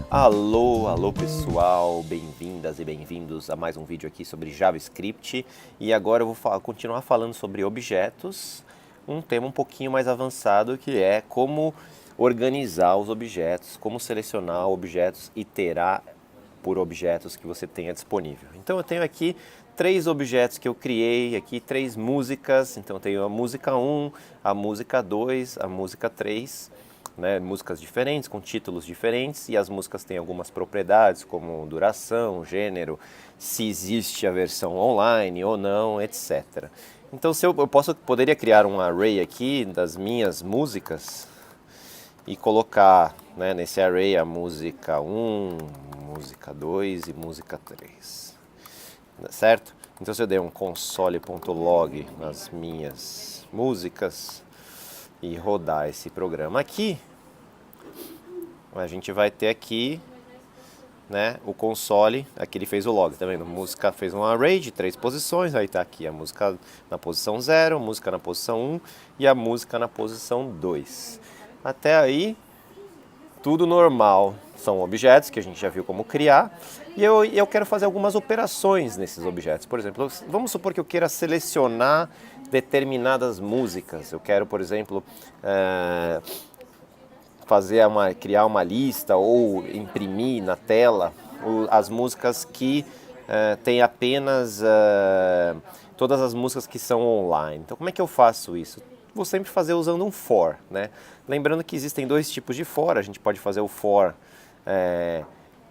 Alô, alô pessoal, bem-vindas e bem-vindos a mais um vídeo aqui sobre JavaScript. E agora eu vou continuar falando sobre objetos, um tema um pouquinho mais avançado que é como organizar os objetos, como selecionar objetos e iterar por objetos que você tenha disponível. Então eu tenho aqui três objetos que eu criei aqui, três músicas. Então eu tenho a música 1, a música 2, a música 3, né, músicas diferentes, com títulos diferentes, e as músicas têm algumas propriedades, como duração, gênero, se existe a versão online ou não, etc. Então se eu poderia criar um array aqui das minhas músicas e colocar, né, nesse array a música 1, música 2 e música 3, certo? Então se eu der um console.log nas minhas músicas e rodar esse programa aqui, a gente vai ter aqui, né, o console. Aqui ele fez o log, tá vendo? A música fez um array de 3 posições, aí tá aqui a música na posição 0, a música na posição 1 e a música na posição 2. Até aí, tudo normal. São objetos que a gente já viu como criar, e eu quero fazer algumas operações nesses objetos. Por exemplo, vamos supor que eu queira selecionar determinadas músicas. Eu quero, por exemplo, criar uma lista ou imprimir na tela as músicas que tem apenas todas as músicas que são online. Então como é que eu faço isso? Vou sempre fazer usando um for, né? Lembrando que existem dois tipos de for. A gente pode fazer o for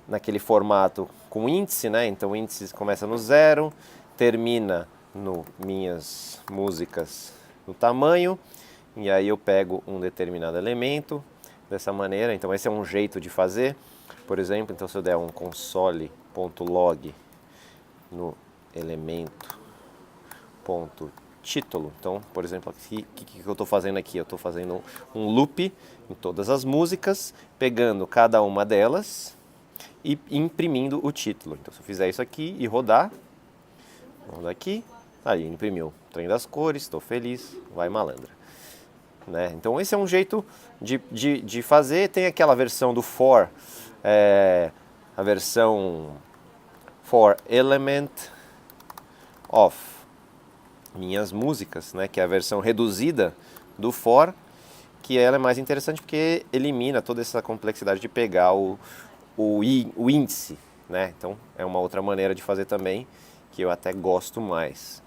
naquele formato com índice, né? Então o índice começa no 0, termina no minhas músicas no tamanho, e aí eu pego um determinado elemento dessa maneira. Então esse é um jeito de fazer. Por exemplo, então se eu der um console.log no elemento título, então, por exemplo, aqui, o que eu estou fazendo aqui? Eu estou fazendo um loop em todas as músicas, pegando cada uma delas e imprimindo o título. Então se eu fizer isso aqui e rodar aqui, aí imprimiu Trem das Cores, estou feliz, vai malandra. Né? Então esse é um jeito de fazer. Tem aquela versão do for, a versão for element of minhas músicas, né? Que é a versão reduzida do for, que ela é mais interessante porque elimina toda essa complexidade de pegar o índice, né? Então é uma outra maneira de fazer também, que eu até gosto mais.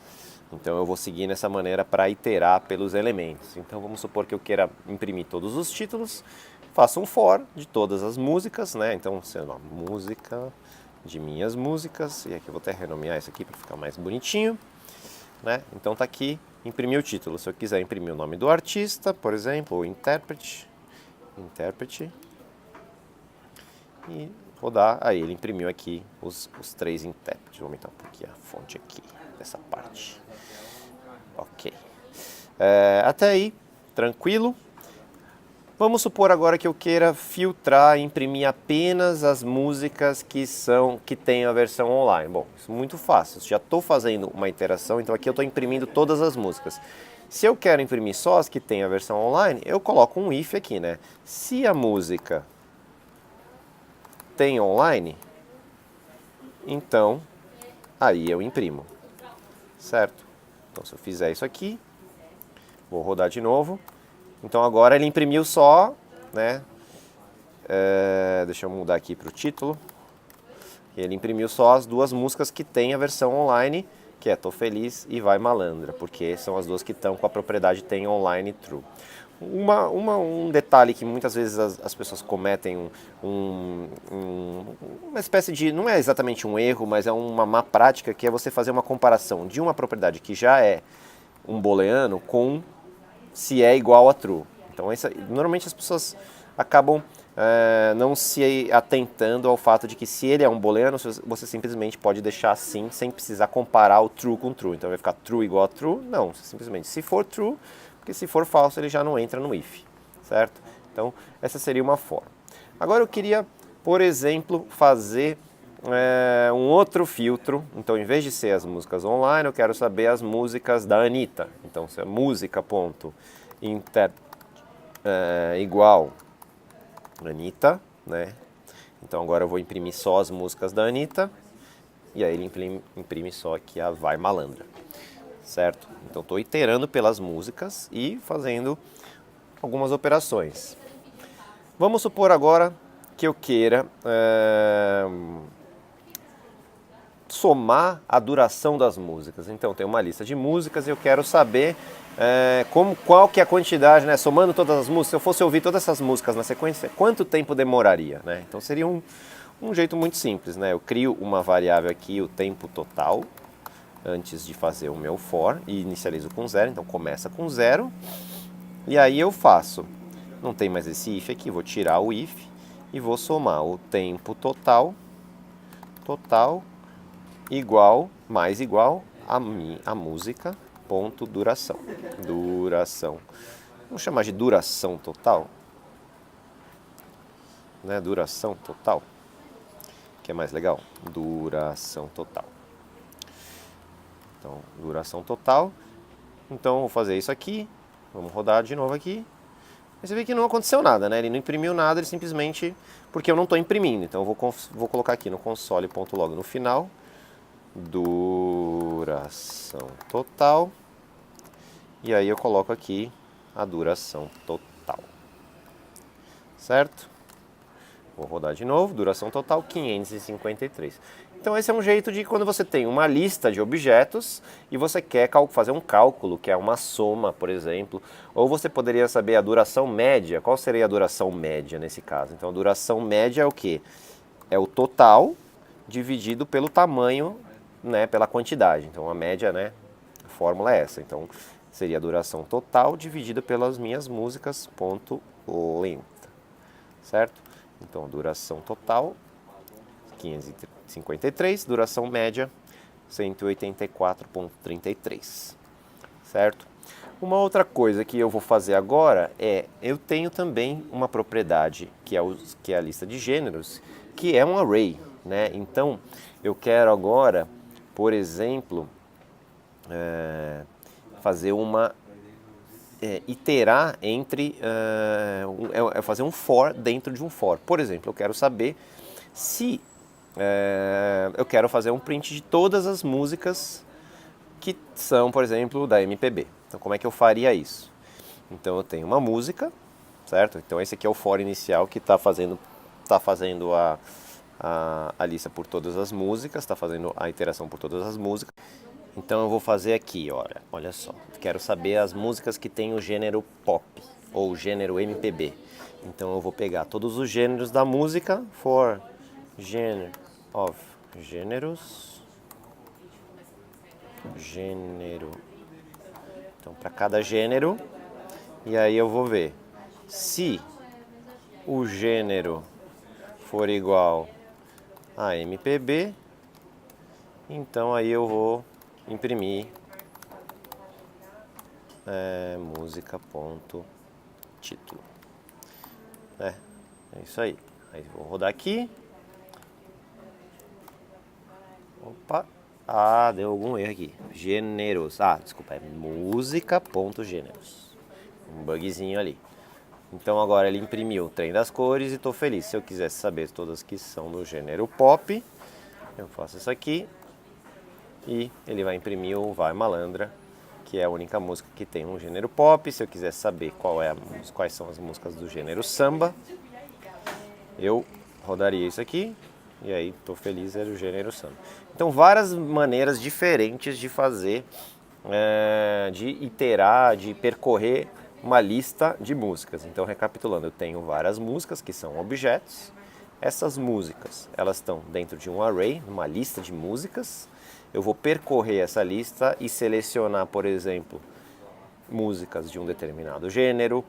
Então eu vou seguir nessa maneira para iterar pelos elementos. Então vamos supor que eu queira imprimir todos os títulos, faço um for de todas as músicas, né? Então, sei lá, música de minhas músicas, e aqui eu vou até renomear isso aqui para ficar mais bonitinho, né? Então tá aqui, imprimir o título. Se eu quiser imprimir o nome do artista, por exemplo, ou intérprete, e rodar, aí ele imprimiu aqui os três intérpretes. Vou aumentar um pouquinho a fonte aqui, dessa parte. Ok. Até aí, tranquilo. Vamos supor agora que eu queira filtrar e imprimir apenas as músicas que têm a versão online. Bom, isso é muito fácil. Já estou fazendo uma iteração, então aqui eu estou imprimindo todas as músicas. Se eu quero imprimir só as que têm a versão online, eu coloco um if aqui, né? Se a música tem online, então aí eu imprimo, certo? Então se eu fizer isso aqui, vou rodar de novo. Então agora ele imprimiu só, né? Deixa eu mudar aqui para o título. Ele imprimiu só as duas músicas que tem a versão online, que é Tô Feliz e Vai Malandra, porque são as duas que estão com a propriedade tem online true. Um detalhe que muitas vezes as pessoas cometem, uma espécie de, não é exatamente um erro, mas é uma má prática, que é você fazer uma comparação de uma propriedade que já é um booleano com se é igual a true. Então normalmente as pessoas acabam não se atentando ao fato de que se ele é um booleano, você simplesmente pode deixar assim, sem precisar comparar o true com true. Então vai ficar true igual a true? Não, simplesmente se for true, porque se for falso ele já não entra no if, certo? Então essa seria uma forma. Agora eu queria, por exemplo, fazer um outro filtro. Então em vez de ser as músicas online, eu quero saber as músicas da Anitta. Então se é música.inter igual Anitta, né? Então agora eu vou imprimir só as músicas da Anitta, e aí ele imprime só aqui a Vai Malandra, certo? Então estou iterando pelas músicas e fazendo algumas operações. Vamos supor agora que eu queira somar a duração das músicas. Então tem uma lista de músicas e eu quero saber qual que é a quantidade, né? Somando todas as músicas, se eu fosse ouvir todas essas músicas na sequência, quanto tempo demoraria, né? Então seria um jeito muito simples, né? Eu crio uma variável aqui, o tempo total, antes de fazer o meu for, e inicializo com 0, então começa com 0, e aí eu faço, não tem mais esse if aqui, vou tirar o if, e vou somar o tempo total, igual, mais igual, a música, ponto, duração. Vamos chamar de duração total, né? Duração total, que é mais legal, duração total. Então, duração total. Então, vou fazer isso aqui. Vamos rodar de novo aqui. E você vê que não aconteceu nada, né? Ele não imprimiu nada, ele simplesmente... Porque eu não estou imprimindo. Então, eu vou colocar aqui no console.log no final. Duração total. E aí eu coloco aqui a duração total. Certo? Vou rodar de novo. Duração total, 553. Então esse é um jeito de quando você tem uma lista de objetos e você quer fazer um cálculo, que é uma soma, por exemplo, ou você poderia saber a duração média. Qual seria a duração média nesse caso? Então a duração média é o quê? É o total dividido pelo tamanho, né, pela quantidade. Então a média, né, a fórmula é essa. Então seria a duração total dividida pelas minhas músicas, ponto length, certo? Então duração total 553, duração média 184,33, certo? Uma outra coisa que eu vou fazer agora eu tenho também uma propriedade que é a lista de gêneros, que é um array, né? Então eu quero agora, por exemplo, fazer iterar entre, fazer um for dentro de um for. Por exemplo, eu quero saber se eu quero fazer um print de todas as músicas que são, por exemplo, da MPB. Então, como é que eu faria isso? Então, eu tenho uma música, certo? Então, esse aqui é o for inicial que está fazendo a lista por todas as músicas, está fazendo a iteração por todas as músicas. Então, eu vou fazer aqui, olha só. Quero saber as músicas que tem o gênero pop ou o gênero MPB. Então, eu vou pegar todos os gêneros da música, for gênero of gêneros, gênero. Então, para cada gênero, e aí eu vou ver se o gênero for igual a MPB, então aí eu vou imprimir música.título. É isso aí. Aí vou rodar aqui. Opa, deu algum erro aqui. Gêneros. Desculpa, é música.gêneros. Um bugzinho ali. Então agora ele imprimiu o trem das cores e estou feliz. Se eu quisesse saber todas que são do gênero pop, eu faço isso aqui e ele vai imprimir o Vai Malandra, que é a única música que tem um gênero pop. Se eu quisesse saber quais são as músicas do gênero samba, eu rodaria isso aqui. E aí, estou feliz, era o gênero samba. Então, várias maneiras diferentes de fazer, de iterar, de percorrer uma lista de músicas. Então, recapitulando, eu tenho várias músicas que são objetos. Essas músicas, elas estão dentro de um array, uma lista de músicas. Eu vou percorrer essa lista e selecionar, por exemplo, músicas de um determinado gênero.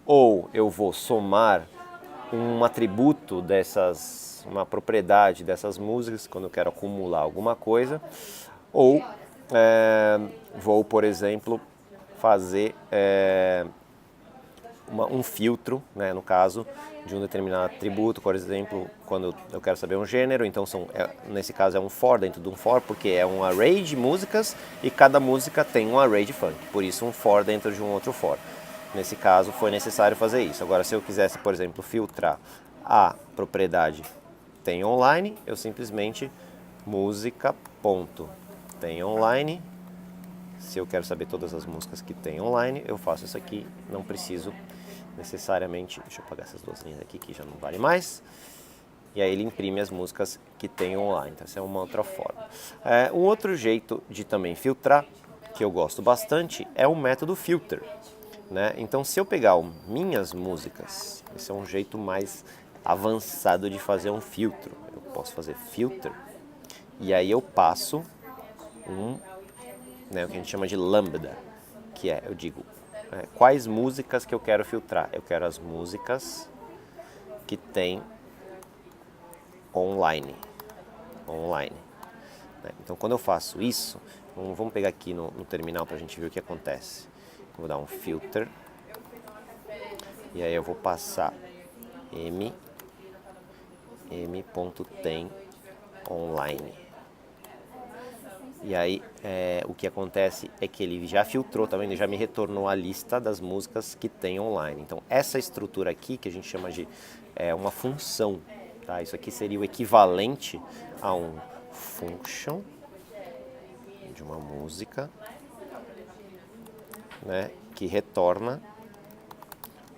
Ou eu vou somar um atributo uma propriedade dessas músicas, quando eu quero acumular alguma coisa, ou vou, por exemplo, fazer um filtro, né, no caso, de um determinado atributo, por exemplo, quando eu quero saber um gênero, então nesse caso é um for dentro de um for, porque é um array de músicas e cada música tem um array de funk, por isso um for dentro de um outro for. Nesse caso foi necessário fazer isso. Agora, se eu quisesse, por exemplo, filtrar a propriedade tem online, eu simplesmente música ponto tem online. Se eu quero saber todas as músicas que tem online, eu faço isso aqui, não preciso necessariamente, deixa eu apagar essas duas linhas aqui que já não vale mais. E aí ele imprime as músicas que tem online, então essa é uma outra forma. Um outro jeito de também filtrar, que eu gosto bastante, é o método filter, né? Então se eu pegar minhas músicas, esse é um jeito mais avançado de fazer um filtro. Eu posso fazer filter, e aí eu passo o que a gente chama de lambda, que eu digo quais músicas que eu quero filtrar. Eu quero as músicas que tem online. Né? Então quando eu faço isso, vamos pegar aqui no terminal para a gente ver o que acontece. Eu vou dar um filter, e aí eu vou passar m.tem online. E aí o que acontece é que ele já filtrou também, ele já me retornou a lista das músicas que tem online. Então essa estrutura aqui, que a gente chama de uma função, tá? Isso aqui seria o equivalente a um function de uma música, né, que retorna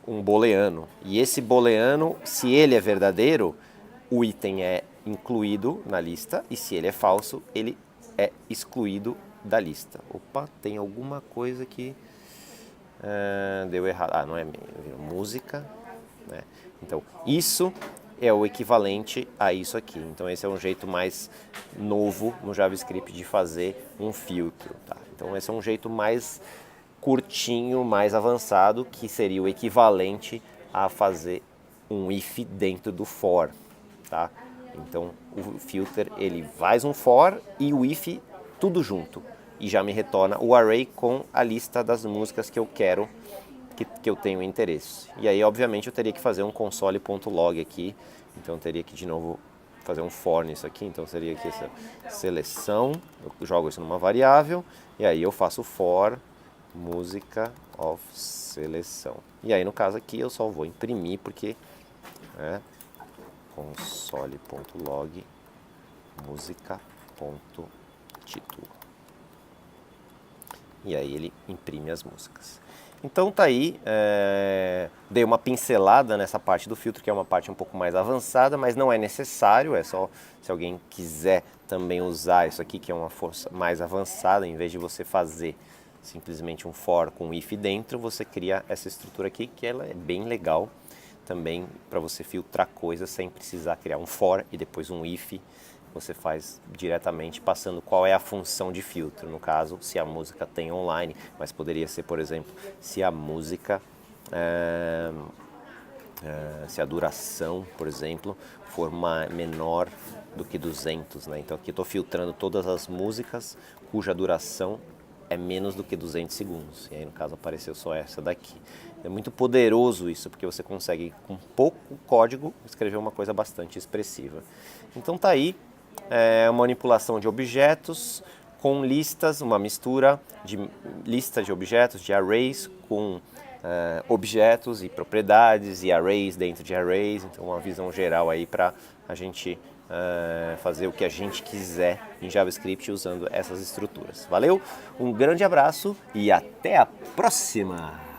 um booleano. E esse booleano, se ele é verdadeiro, o item é incluído na lista, e se ele é falso, ele é excluído da lista. Opa, tem alguma coisa que deu errado. Não é música, né? Então, isso é o equivalente a isso aqui. Então, esse é um jeito mais novo no JavaScript de fazer um filtro, tá? Então, esse é um jeito mais curtinho, mais avançado, que seria o equivalente a fazer um if dentro do for, tá? Então o filter ele faz um for e o if tudo junto e já me retorna o array com a lista das músicas que eu quero, que eu tenho interesse. E aí obviamente eu teria que fazer um console.log aqui, então eu teria que de novo fazer um for nisso aqui, então seria aqui essa seleção, eu jogo isso numa variável e aí eu faço for música of seleção. E aí no caso aqui eu só vou imprimir porque console.log música.título. E aí ele imprime as músicas. Então tá aí, dei uma pincelada nessa parte do filtro, que é uma parte um pouco mais avançada, mas não é necessário, é só se alguém quiser também usar isso aqui, que é uma força mais avançada, em vez de você fazer simplesmente um for com um if dentro, você cria essa estrutura aqui, que ela é bem legal também para você filtrar coisas sem precisar criar um for e depois um if. Você faz diretamente passando qual é a função de filtro. No caso, se a música tem online, mas poderia ser, por exemplo, se a música, se a duração, por exemplo, for menor do que 200, né? Então aqui eu estou filtrando todas as músicas cuja duração é menos do que 200 segundos. E aí, no caso, apareceu só essa daqui. É muito poderoso isso, porque você consegue, com pouco código, escrever uma coisa bastante expressiva. Então tá aí, uma manipulação de objetos com listas, uma mistura de lista de objetos, de arrays, com objetos e propriedades e arrays dentro de arrays. Então uma visão geral aí para a gente fazer o que a gente quiser em JavaScript usando essas estruturas. Valeu? Um grande abraço e até a próxima!